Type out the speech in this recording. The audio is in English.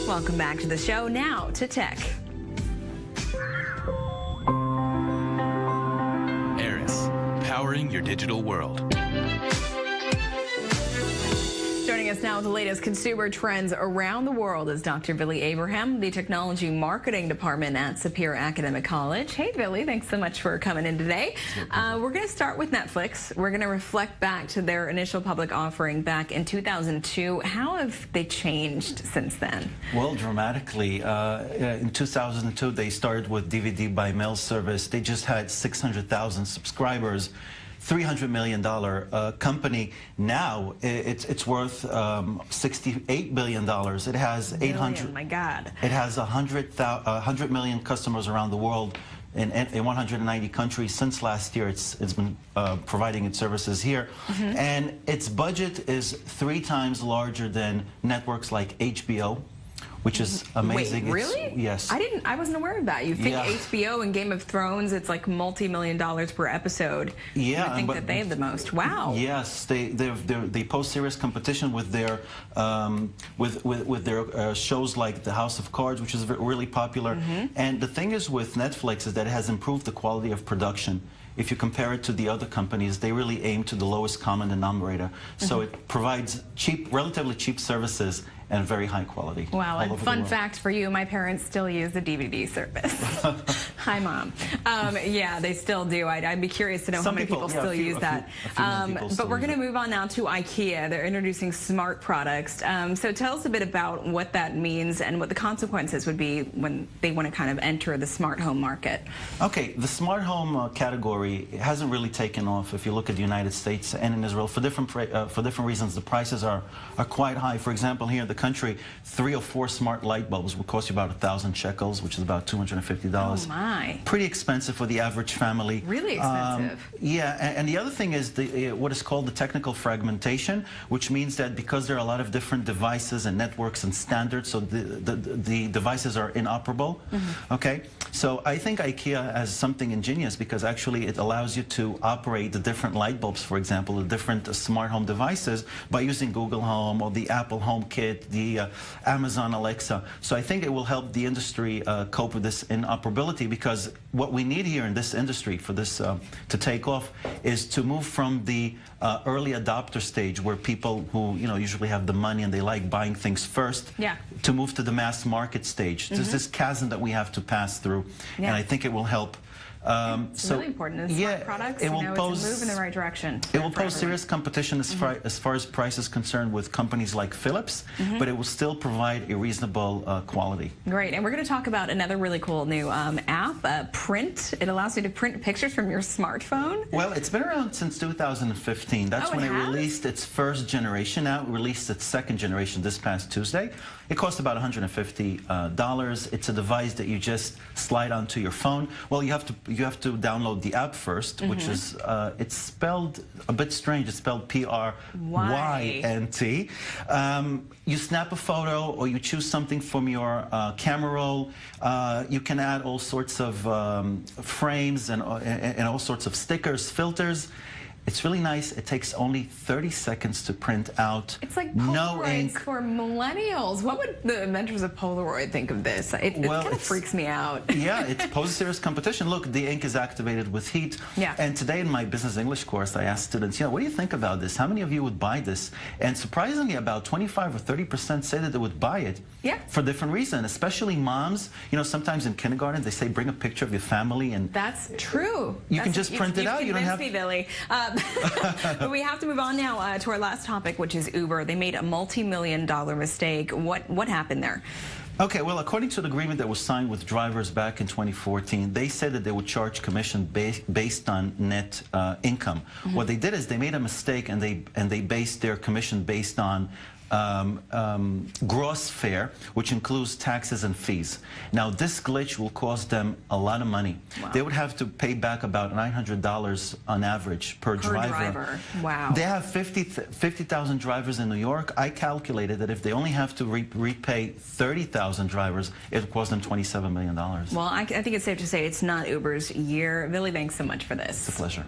Welcome back to the show. Now to tech. Eris, powering your digital world. Joining us now with the latest consumer trends around the world is Dr. Villy Abraham, the Technology Marketing Department at Superior Academic College. Hey, Villy, thanks so much for coming in today. We're going to start with Netflix. We're going to reflect back to their initial public offering back in 2002. How have they changed since then? Well, dramatically. In 2002, they started with DVD by mail service. They just had 600,000 subscribers. $300 million company. Now it's worth $68 billion. It has 800. My God. It has 100 million customers around the world in 190 countries. Since last year, it's been providing its services here, and its budget is 3 times larger than networks like HBO. Which is amazing. Wait, really? Yes. I wasn't aware of that. You think HBO and Game of Thrones, it's like multi-million dollars per episode. Yeah. I think that they have the most. Wow. Yes, they pose serious competition with their shows like The House of Cards, which is really popular. And the thing is with Netflix is that it has improved the quality of production. If you compare it to the other companies, they really aim to the lowest common denominator. So it provides relatively cheap services and very high quality. Wow, and fun fact for you, my parents still use the DVD service. Hi, Mom. Yeah, they still do. I'd be curious to know how many people still use that. But we're going to move on now to Ikea. They're introducing smart products. So tell us a bit about what that means and what the consequences would be when they want to kind of enter the smart home market. Okay, the smart home category hasn't really taken off if you look at the United States and in Israel. For different reasons, the prices are quite high. For example, here in the country, 3 or 4 smart light bulbs will cost you about 1,000 shekels, which is about $250. Oh my! Pretty expensive for the average family. Really expensive. Yeah, and the other thing is what is called the technical fragmentation, which means that because there are a lot of different devices and networks and standards, so the devices are inoperable. Okay, so I think Ikea has something ingenious because actually it allows you to operate the different light bulbs, for example, the different smart home devices by using Google Home or the Apple HomeKit, the Amazon Alexa. So I think it will help the industry cope with this inoperability, because what we need here in this industry for this to take off is to move from the early adopter stage, where people who usually have the money and they like buying things first, to move to the mass market stage. There's this chasm that we have to pass through, and I think it will help. It's really important. The smart products, it's a move in the right direction. It will pose serious competition as far as price is concerned with companies like Philips, but it will still provide a reasonable quality. Great, and we're going to talk about another really cool new app, Print. It allows you to print pictures from your smartphone. Well, it's been around since 2015. That's when it released its first generation. Now it released its second generation this past Tuesday. It costs about $150. It's a device that you just slide onto your phone. Well, you have to download the app first, which is it's spelled a bit strange. It's spelled P-R-Y-N-T. You snap a photo, or you choose something from your camera roll. You can add all sorts of frames and all sorts of stickers, filters. It's really nice. It takes only 30 seconds to print out. It's like no ink for millennials. What would the inventors of Polaroid think of this? It kind of freaks me out. Yeah, it poses serious competition. Look, the ink is activated with heat. Yeah. And today in my business English course, I asked students, what do you think about this? How many of you would buy this? And surprisingly, about 25 or 30% say that they would buy it. Yeah. For different reasons, especially moms. Sometimes in kindergarten they say bring a picture of your family, and that's true. You can just print it out. You don't have to. Villy. But we have to move on now to our last topic, which is Uber. They made a multi-million-dollar mistake. What happened there? Okay, well, according to the agreement that was signed with drivers back in 2014, they said that they would charge commission based on net income. What they did is they made a mistake, and they based their commission based on gross fare, which includes taxes and fees. Now, this glitch will cost them a lot of money. Wow. They would have to pay back about $900 on average per driver. Wow. They have 50,000 drivers in New York. I calculated that if they only have to repay 30,000 drivers, it would cost them $27 million. Well, I think it's safe to say it's not Uber's year. Villy, thanks so much for this. It's a pleasure.